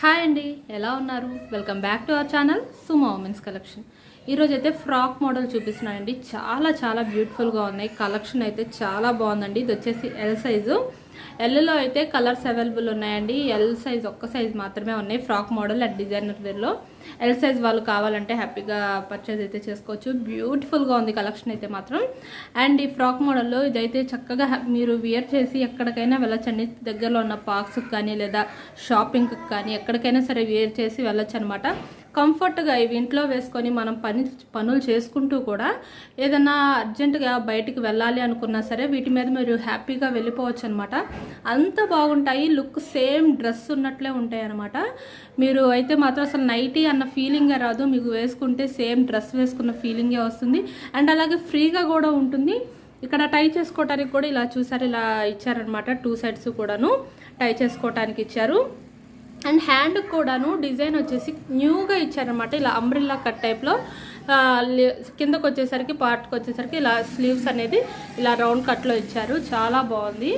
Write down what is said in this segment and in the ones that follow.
Hi అండి, ఎలా ఉన్నారు? Welcome back to our channel Suma women's collection. ఈరోజు అయితే ఫ్రాక్ మోడల్ చూపిస్తున్నానండి. చాలా బ్యూటిఫుల్గా ఉన్నాయి. కలెక్షన్ అయితే చాలా బాగుందండి. ఇది వచ్చేసి ఎల్ సైజు. ఎల్లో అయితే కలర్స్ అవైలబుల్ ఉన్నాయండి. ఎల్ సైజ్ ఒక్క సైజ్ మాత్రమే ఉన్నాయి. ఫ్రాక్ మోడల్ అండ్ డిజైనర్ వేర్లో ఎల్ సైజ్ వాళ్ళు కావాలంటే హ్యాపీగా పర్చేజ్ అయితే చేసుకోవచ్చు. బ్యూటిఫుల్గా ఉంది కలెక్షన్ అయితే మాత్రం. అండ్ ఈ ఫ్రాక్ మోడల్లో ఇదైతే చక్కగా మీరు వియర్ చేసి ఎక్కడికైనా వెళ్ళొచ్చండి. దగ్గరలో ఉన్న పార్క్స్కి కానీ లేదా షాపింగ్కి కానీ ఎక్కడికైనా సరే వియర్ చేసి వెళ్ళొచ్చు అనమాట. కంఫర్ట్గా ఇవి ఇంట్లో వేసుకొని మనం పనులు చేసుకుంటూ కూడా ఏదన్నా అర్జెంటుగా బయటికి వెళ్ళాలి అనుకున్నా సరే వీటి మీద మీరు హ్యాపీగా వెళ్ళిపోవచ్చు అనమాట. అంత బాగుంటాయి. లుక్ సేమ్ డ్రెస్ ఉన్నట్లే ఉంటాయి అనమాట. మీరు అయితే మాత్రం అసలు నైటీ అన్న ఫీలింగే రాదు. మీకు వేసుకుంటే సేమ్ డ్రెస్ వేసుకున్న ఫీలింగే వస్తుంది. అండ్ అలాగే ఫ్రీగా కూడా ఉంటుంది. ఇక్కడ టై చేసుకోవడానికి కూడా ఇలా చూసారు, ఇలా ఇచ్చారనమాట. 2 సైడ్స్ కూడాను టై చేసుకోవడానికి ఇచ్చారు. అండ్ హ్యాండ్ కూడాను డిజైన్ వచ్చేసి న్యూగా ఇచ్చారనమాట. ఇలా అంబ్రిల్లా కట్ టైప్లో కిందకు వచ్చేసరికి పార్ట్కి వచ్చేసరికి ఇలా స్లీవ్స్ అనేది ఇలా రౌండ్ కట్లో ఇచ్చారు. చాలా బాగుంది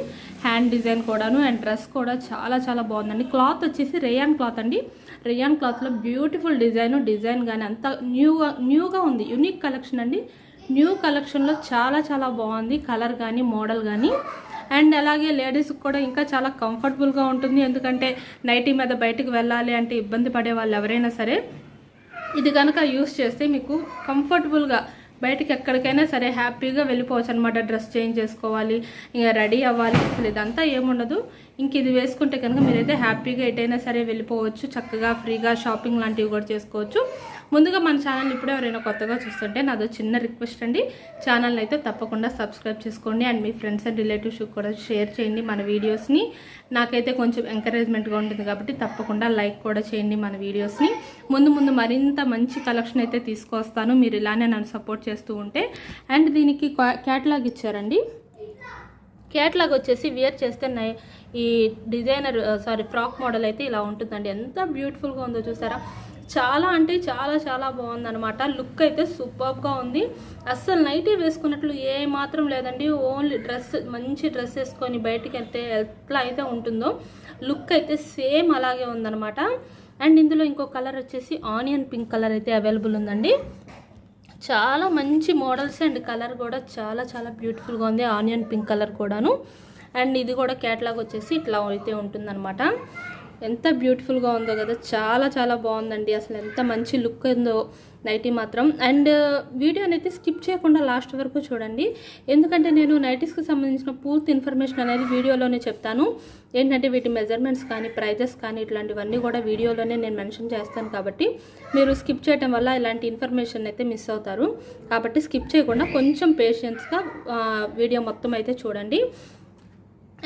హ్యాండ్ డిజైన్ కూడాను. అండ్ డ్రెస్ కూడా చాలా బాగుందండి. క్లాత్ వచ్చేసి రేయాన్ క్లాత్ అండి. రేయాన్ క్లాత్లో బ్యూటిఫుల్ డిజైన్ కానీ అంతా న్యూగా ఉంది. యూనిక్ కలెక్షన్ అండి. న్యూ కలెక్షన్లో చాలా బాగుంది కలర్ కానీ మోడల్ కానీ. అండ్ అలాగే లేడీస్కి కూడా ఇంకా చాలా కంఫర్టబుల్గా ఉంటుంది. ఎందుకంటే నైటీ మీద బయటికి వెళ్ళాలి అంటే ఇబ్బంది పడే వాళ్ళు ఎవరైనా సరే ఇది కనుక యూస్ చేస్తే మీకు కంఫర్టబుల్గా బయటికి ఎక్కడికైనా సరే హ్యాపీగా వెళ్ళిపోవచ్చు అనమాట. డ్రెస్ చేంజ్ చేసుకోవాలి, ఇంకా రెడీ అవ్వాలి, అసలు ఇదంతా ఏముండదు. ఇంక ఇది వేసుకుంటే కనుక మీరైతే హ్యాపీగా ఎటైనా సరే వెళ్ళిపోవచ్చు. చక్కగా ఫ్రీగా షాపింగ్ లాంటివి కూడా చేసుకోవచ్చు. ముందుగా మన ఛానల్ ఇప్పుడే ఎవరైనా కొత్తగా చూస్తుంటే నాదో చిన్న రిక్వెస్ట్ అండి, ఛానల్ని అయితే తప్పకుండా సబ్స్క్రైబ్ చేసుకోండి. అండ్ మీ ఫ్రెండ్స్ అండ్ రిలేటివ్స్కి కూడా షేర్ చేయండి మన వీడియోస్ని. నాకైతే కొంచెం ఎంకరేజ్మెంట్గా ఉంటుంది కాబట్టి తప్పకుండా లైక్ కూడా చేయండి మన వీడియోస్ని. ముందు మరింత మంచి కలెక్షన్ అయితే తీసుకొస్తాను, మీరు ఇలానే నన్ను సపోర్ట్ చేస్తూ ఉంటే. అండ్ దీనికి క్యాటలాగ్ ఇచ్చారండి. క్యాటలాగ్ వచ్చేసి వేర్ చేస్తే ఈ డిజైనర్ ఫ్రాక్ మోడల్ అయితే ఇలా ఉంటుందండి. ఎంత బ్యూటిఫుల్గా ఉందో చూసారా. చాలా అంటే చాలా బాగుందనమాట. లుక్ అయితే సూపర్గా ఉంది. అస్సలు నైటీ వేసుకున్నట్లు ఏ మాత్రం లేదండి. ఓన్లీ డ్రెస్, మంచి డ్రెస్ వేసుకొని బయటికి వెళ్తే ఎట్లా అయితే ఉంటుందో లుక్ అయితే సేమ్ అలాగే ఉందనమాట. అండ్ ఇందులో ఇంకో కలర్ వచ్చేసి ఆనియన్ పింక్ కలర్ అయితే అవైలబుల్ ఉందండి. చాలా మంచి మోడల్స్ అండ్ కలర్ కూడా చాలా బ్యూటిఫుల్గా ఉంది. ఆనియన్ పింక్ కలర్ కూడాను. అండ్ ఇది కూడా క్యాటలాగ్ వచ్చేసి ఇట్లా అయితే ఉంటుందన్నమాట. ఎంత బ్యూటిఫుల్గా ఉందో కదా, చాలా బాగుందండి. అసలు ఎంత మంచి లుక్ ఉందో నైటీ మాత్రం. అండ్ వీడియోని అయితే స్కిప్ చేయకుండా లాస్ట్ వరకు చూడండి. ఎందుకంటే నేను నైటీస్కి సంబంధించిన పూర్తి ఇన్ఫర్మేషన్ అనేది వీడియోలోనే చెప్తాను. ఏంటంటే వీటి మెజర్మెంట్స్ కానీ ప్రైజెస్ కానీ ఇట్లాంటివన్నీ కూడా వీడియోలోనే నేను మెన్షన్ చేస్తాను. కాబట్టి మీరు స్కిప్ చేయడం వల్ల ఇలాంటి ఇన్ఫర్మేషన్ అయితే మిస్ అవుతారు. కాబట్టి స్కిప్ చేయకుండా కొంచెం పేషెన్స్గా వీడియో మొత్తం అయితే చూడండి.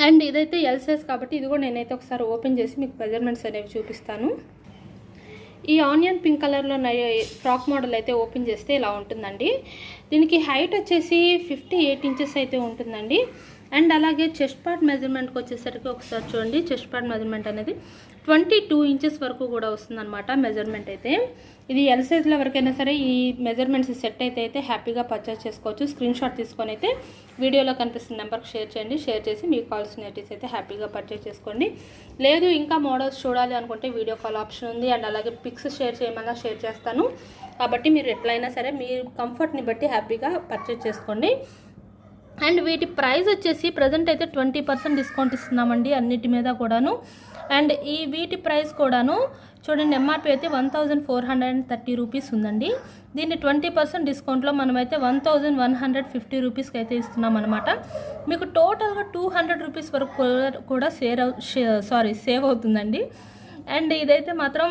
అండ్ ఇదైతే ఎల్ సైజ్ కాబట్టి ఇది కూడా నేనైతే ఒకసారి ఓపెన్ చేసి మీకు మెజర్మెంట్స్ అనేవి చూపిస్తాను. ఈ ఆనియన్ పింక్ కలర్లో ఫ్రాక్ మోడల్ అయితే ఓపెన్ చేస్తే ఇలా ఉంటుందండి. దీనికి హైట్ వచ్చేసి 58 ఇంచెస్ అయితే ఉంటుందండి. అండ్ అలాగే చెస్ట్ పార్ట్ మెజర్మెంట్కి వచ్చేసరికి ఒకసారి చూడండి. చెస్ట్ పార్ట్ మెజర్మెంట్ అనేది 22 ఇంచెస్ వరకు కూడా వస్తుందన్నమాట మెజర్మెంట్ అయితే. ఇది ఎల్ సైజ్లో ఎవరికైనా సరే ఈ మెజర్మెంట్స్ సెట్ అయితే హ్యాపీగా పర్చేస్ చేసుకోవచ్చు. స్క్రీన్ షాట్ తీసుకొని అయితే వీడియోలో కనిపిస్తున్న నెంబర్కి షేర్ చేయండి. షేర్ చేసి మీకు కావాల్సిన నైటీస్ అయితే హ్యాపీగా పర్చేస్ చేసుకోండి. లేదు ఇంకా మోడల్స్ చూడాలి అనుకుంటే వీడియో కాల్ ఆప్షన్ ఉంది. అండ్ అలాగే పిక్స్ షేర్ చేయమన్నా షేర్ చేస్తాను. కాబట్టి మీరు ఎట్లయినా సరే మీ కంఫర్ట్ని బట్టి హ్యాపీగా పర్చేస్ చేసుకోండి. అండ్ వీటి ప్రైస్ వచ్చేసి ప్రజెంట్ అయితే 20% డిస్కౌంట్ ఇస్తున్నామండి అన్నిటి మీద కూడాను. అండ్ ఈ వీటి ప్రైస్ కూడాను చూడండి, ఎంఆర్పి అయితే 1430 రూపీస్ ఉందండి. దీన్ని 20% డిస్కౌంట్లో మనమైతే 1150 రూపీస్కి అయితే ఇస్తున్నాం అనమాట. మీకు టోటల్గా 200 రూపీస్ వరకు కూడా సేవ్ అవుతుందండి. అండ్ ఇదైతే మాత్రం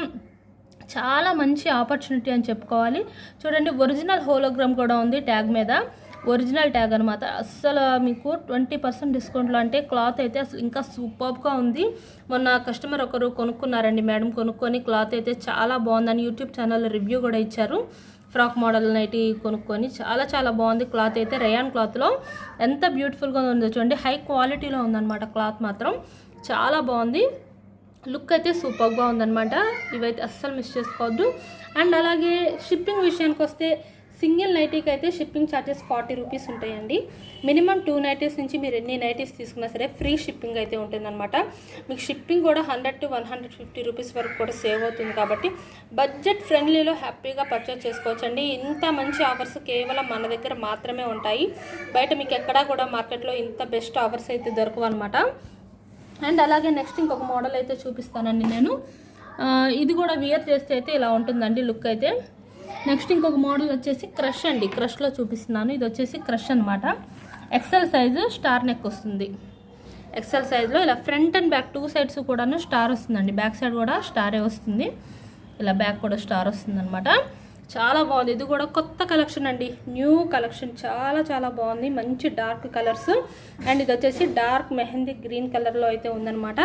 చాలా మంచి ఆపర్చునిటీ అని చెప్పుకోవాలి. చూడండి, ఒరిజినల్ హోలోగ్రామ్ కూడా ఉంది ట్యాగ్ మీద. ఒరిజినల్ ట్యాగ్ అనమాట. అస్సలు మీకు 20% డిస్కౌంట్లో అంటే క్లాత్ అయితే అసలు ఇంకా సూపర్గా ఉంది. మొన్న కస్టమర్ ఒకరు కొనుక్కున్నారండి, మేడం కొనుక్కొని క్లాత్ అయితే చాలా బాగుందని యూట్యూబ్ ఛానల్లో రివ్యూ కూడా ఇచ్చారు. ఫ్రాక్ మోడల్ నైటీ కొనుక్కొని చాలా బాగుంది. క్లాత్ అయితే రేయాన్ క్లాత్లో ఎంత బ్యూటిఫుల్గా ఉందో చూడండి. హై క్వాలిటీలో ఉందన్నమాట క్లాత్ మాత్రం. చాలా బాగుంది. లుక్ అయితే సూపర్గా ఉందన్నమాట. ఇవైతే అస్సలు మిస్ చేసుకోవద్దు. అండ్ అలాగే షిప్పింగ్ విషయానికి వస్తే సింగిల్ నైటీకి అయితే షిప్పింగ్ ఛార్జెస్ 40 రూపీస్ ఉంటాయండి. మినిమం 2 నైటీస్ నుంచి మీరు ఎన్ని నైటీస్ తీసుకున్నా సరే ఫ్రీ షిప్పింగ్ అయితే ఉంటుందన్నమాట. మీకు షిప్పింగ్ కూడా 100 to 150 రూపీస్ వరకు కూడా సేవ్ అవుతుంది. కాబట్టి బడ్జెట్ ఫ్రెండ్లీలో హ్యాపీగా పర్చేస్ చేసుకోవచ్చండి. ఇంత మంచి ఆఫర్స్ కేవలం మన దగ్గర మాత్రమే ఉంటాయి. బయట మీకు ఎక్కడా కూడా మార్కెట్లో ఇంత బెస్ట్ ఆఫర్స్ అయితే దొరకవు అనమాట. అండ్ అలాగే నెక్స్ట్ ఇంకొక మోడల్ అయితే చూపిస్తానండి నేను. ఇది కూడా వియర్ చేస్తే అయితే ఇలా ఉంటుందండి లుక్ అయితే. నెక్స్ట్ ఇంకొక మోడల్ వచ్చేసి క్రష్ అండి. క్రష్లో చూపిస్తున్నాను. ఇది వచ్చేసి క్రష్ అనమాట. ఎక్సెల్ సైజు స్టార్ నెక్ వస్తుంది. ఎక్సెల్ సైజులో ఇలా ఫ్రంట్ అండ్ బ్యాక్ 2 సైడ్స్ కూడాను స్టార్ వస్తుందండి. బ్యాక్ సైడ్ కూడా స్టారే వస్తుంది. ఇలా బ్యాక్ కూడా స్టార్ వస్తుంది అనమాట. చాలా బాగుంది. ఇది కూడా కొత్త కలెక్షన్ అండి, న్యూ కలెక్షన్. చాలా చాలా బాగుంది. మంచి డార్క్ కలర్స్. అండ్ ఇది వచ్చేసి డార్క్ మెహందీ గ్రీన్ కలర్లో అయితే ఉందన్నమాట.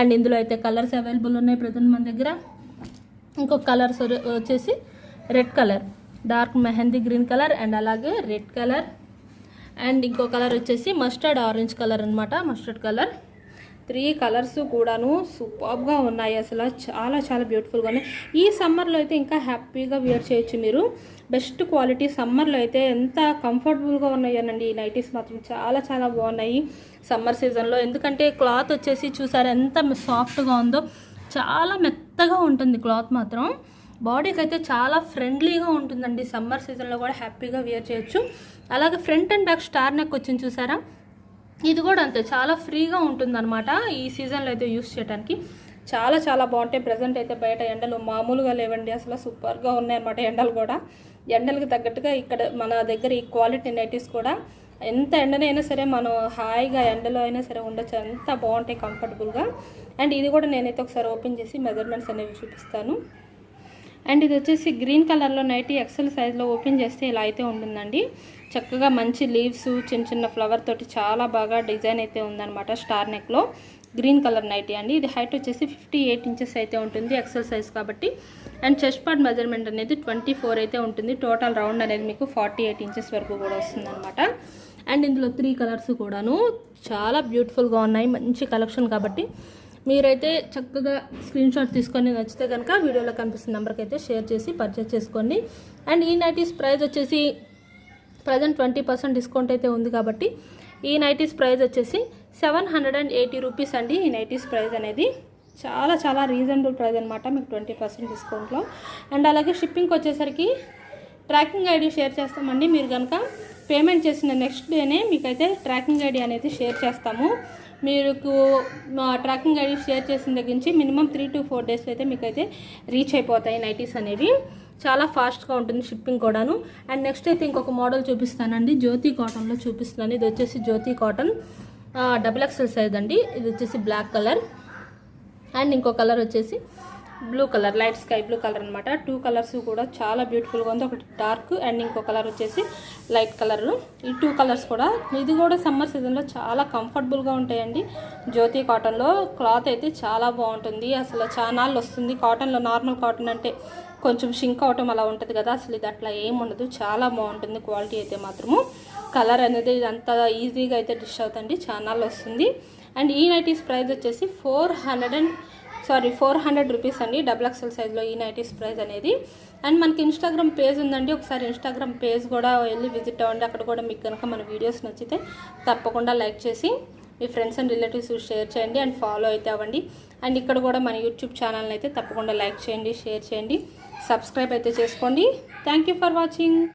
అండ్ ఇందులో అయితే కలర్స్ అవైలబుల్ ఉన్నాయి ప్రజెంట్ మన దగ్గర. ఇంకొక కలర్స్ వచ్చేసి red colour, dark mehndi green colour and అలాగే రెడ్ కలర్. అండ్ ఇంకో కలర్ వచ్చేసి మస్టర్డ్ ఆరెంజ్ కలర్ అనమాట. Mustard colour. 3 కలర్స్ కూడాను సూపర్గా ఉన్నాయి. అసలు చాలా చాలా బ్యూటిఫుల్గా ఉన్నాయి. ఈ సమ్మర్లో అయితే ఇంకా హ్యాపీగా వేర్ చేయొచ్చు మీరు. Best quality. సమ్మర్లో అయితే ఎంత కంఫర్టబుల్గా ఉన్నాయనండి ఈ నైటీస్ మాత్రం. చాలా చాలా బాగున్నాయి సమ్మర్ సీజన్లో. ఎందుకంటే క్లాత్ వచ్చేసి చూసారు ఎంత సాఫ్ట్గా ఉందో. చాలా మెత్తగా ఉంటుంది క్లాత్ మాత్రం. బాడీకి అయితే చాలా ఫ్రెండ్లీగా ఉంటుందండి. సమ్మర్ సీజన్లో కూడా హ్యాపీగా వేర్ చేయొచ్చు. అలాగే front and back star neck వచ్చింది చూసారా. ఇది కూడా అంతే చాలా ఫ్రీగా ఉంటుందన్నమాట. ఈ సీజన్లో అయితే యూస్ చేయడానికి చాలా చాలా బాగుంటాయి. ప్రజెంట్ అయితే బయట ఎండలు మామూలుగా లేవండి. అసలు సూపర్గా ఉన్నాయన్నమాట ఎండలు కూడా. ఎండలకు తగ్గట్టుగా ఇక్కడ మన దగ్గర ఈ క్వాలిటీ నైటీస్ కూడా ఎంత ఎండనైనా సరే మనం హాయిగా ఎండలో అయినా సరే ఉండొచ్చు. అంత బాగుంటాయి కంఫర్టబుల్గా. అండ్ ఇది కూడా నేనైతే ఒకసారి ఓపెన్ చేసి మెజర్మెంట్స్ అనేవి చూపిస్తాను. అండ్ ఇది వచ్చేసి గ్రీన్ కలర్లో నైటీ ఎక్సెల్ సైజ్లో ఓపెన్ చేస్తే ఇలా అయితే ఉంటుందండి. చక్కగా మంచి లీవ్స్ చిన్న చిన్న ఫ్లవర్ తోటి చాలా బాగా డిజైన్ అయితే ఉందన్నమాట. స్టార్ నెక్లో గ్రీన్ కలర్ నైటీ అండి. ఇది హైట్ వచ్చేసి 58 ఇంచెస్ అయితే ఉంటుంది ఎక్సెల్ సైజ్ కాబట్టి. అండ్ చెస్ట్ పార్ట్ మెజర్మెంట్ అనేది 24 అయితే ఉంటుంది. టోటల్ రౌండ్ అనేది మీకు 48 ఇంచెస్ వరకు కూడా వస్తుందన్నమాట. అండ్ ఇందులో 3 కలర్స్ కూడాను చాలా బ్యూటిఫుల్గా ఉన్నాయి. మంచి కలెక్షన్ కాబట్టి మీరైతే చక్కగా స్క్రీన్ షాట్ తీసుకొని నచ్చితే కనుక వీడియోలో కనిపిస్తున్న నెంబర్కి అయితే షేర్ చేసి పర్చేస్ చేసుకోండి. అండ్ ఈ నైటీస్ ప్రైస్ వచ్చేసి ప్రజెంట్ 20% డిస్కౌంట్ అయితే ఉంది కాబట్టి ఈ నైటీస్ ప్రైస్ వచ్చేసి 780 రూపీస్ అండి. ఈ నైటీస్ ప్రైస్ అనేది చాలా చాలా రీజనబుల్ ప్రైస్ అనమాట మీకు 20% డిస్కౌంట్లో. అండ్ అలాగే షిప్పింగ్కి వచ్చేసరికి ట్రాకింగ్ ఐడి షేర్ చేస్తామండి. మీరు కనుక పేమెంట్ చేసిన నెక్స్ట్ డేనే మీకైతే ట్రాకింగ్ ఐడి అనేది షేర్ చేస్తాము. మీకు మా ట్రాకింగ్ ఐడి షేర్ చేసిన దగ్గర నుంచి మినిమం 3 to 4 డేస్లో అయితే మీకైతే రీచ్ అయిపోతాయి నైటీస్ అనేవి. చాలా ఫాస్ట్గా ఉంటుంది షిప్పింగ్ కూడాను. అండ్ నెక్స్ట్ అయితే ఇంకొక మోడల్ చూపిస్తానండి. జ్యోతి కాటన్లో చూపిస్తున్నాను. ఇది వచ్చేసి జ్యోతి కాటన్ XXL సైజ్ అండి. ఇది వచ్చేసి బ్లాక్ కలర్. అండ్ ఇంకో కలర్ వచ్చేసి blue colour, light sky blue colour అనమాట. 2 కలర్స్ కూడా చాలా బ్యూటిఫుల్గా ఉంది. ఒకటి డార్క్ అండ్ ఇంకో కలర్ వచ్చేసి లైట్ కలర్. ఈ 2 కలర్స్ కూడా ఇది కూడా సమ్మర్ సీజన్లో చాలా కంఫర్టబుల్గా ఉంటాయండి. జ్యోతి కాటన్లో క్లాత్ అయితే చాలా బాగుంటుంది. అసలు చానాళ్ళు వస్తుంది. కాటన్లో నార్మల్ కాటన్ అంటే కొంచెం షింక్ అవటం అలా ఉంటుంది కదా. అసలు ఇది అట్లా ఏం ఉండదు. చాలా బాగుంటుంది క్వాలిటీ అయితే మాత్రము. కలర్ అనేది అంత ఈజీగా అయితే డిష్ అవుతుంది. చానాళ్ళు వస్తుంది. అండ్ ఈ నైటీస్ ప్రైస్ వచ్చేసి 400 రూపీస్ అండి. XXL సైజ్లో ఈ నైటీస్ ప్రైస్ అనేది. అండ్ మనకి ఇన్స్టాగ్రామ్ పేజ్ ఉందండి. ఒకసారి ఇన్స్టాగ్రామ్ పేజ్ కూడా వెళ్ళి విజిట్ అవ్వండి. అక్కడ కూడా మీకు కనుక మన వీడియోస్ నచ్చితే తప్పకుండా లైక్ చేసి మీ ఫ్రెండ్స్ అండ్ రిలేటివ్స్ షేర్ చేయండి అండ్ ఫాలో అయితే అవ్వండి. అండ్ ఇక్కడ కూడా మన యూట్యూబ్ ఛానల్ని అయితే తప్పకుండా లైక్ చేయండి, షేర్ చేయండి, సబ్స్క్రైబ్ అయితే చేసుకోండి. Thank you for watching.